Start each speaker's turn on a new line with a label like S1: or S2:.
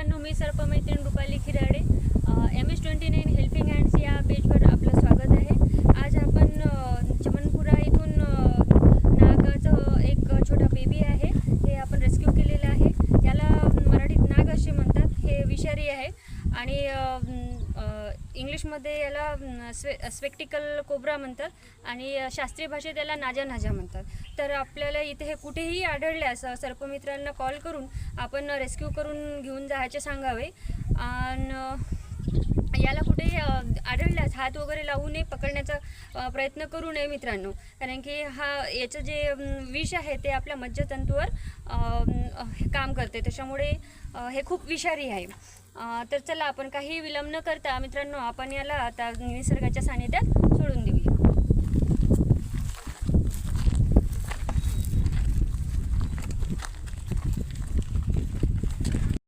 S1: मित्रांनो, मी सर्पमैत्रीण Rupali खिराडे MS29 helping hands या पेजवर आपलं स्वागत आहे। आज आपण चमनपुरा इथून नागाचं एक छोटा बेबी आहे, हे आपण रेस्क्यू केलेलं आहे। याला मराठीत नाग असे म्हणतात। हे विषारी आहे आणि इंग्लिशमध्ये याला स्पेक्टिकल कोब्रा म्हणतात आणि शास्त्रीय भाषेत याला नाजा नाजा म्हणतात। तर आपल्याला इथे हे कुठेही आढळल्यास सर्पमित्रांना कॉल करून आपण रेस्क्यू करून घेऊन जायचे सांगावे। आणि याला कुठेही आढळल्यास हात वगैरे लावू नये, पकडण्याचा प्रयत्न करू नये मित्रांनो, कारण की याचं जे विष आहे ते आपल्या मज्जातंतूवर काम करते, त्याच्यामुळे हे खूप विषारी आहे। तर चला, आपण काही विलंब न करता मित्रांनो आपण याला आता निसर्गाच्या सानिध्यात सोडून देऊ।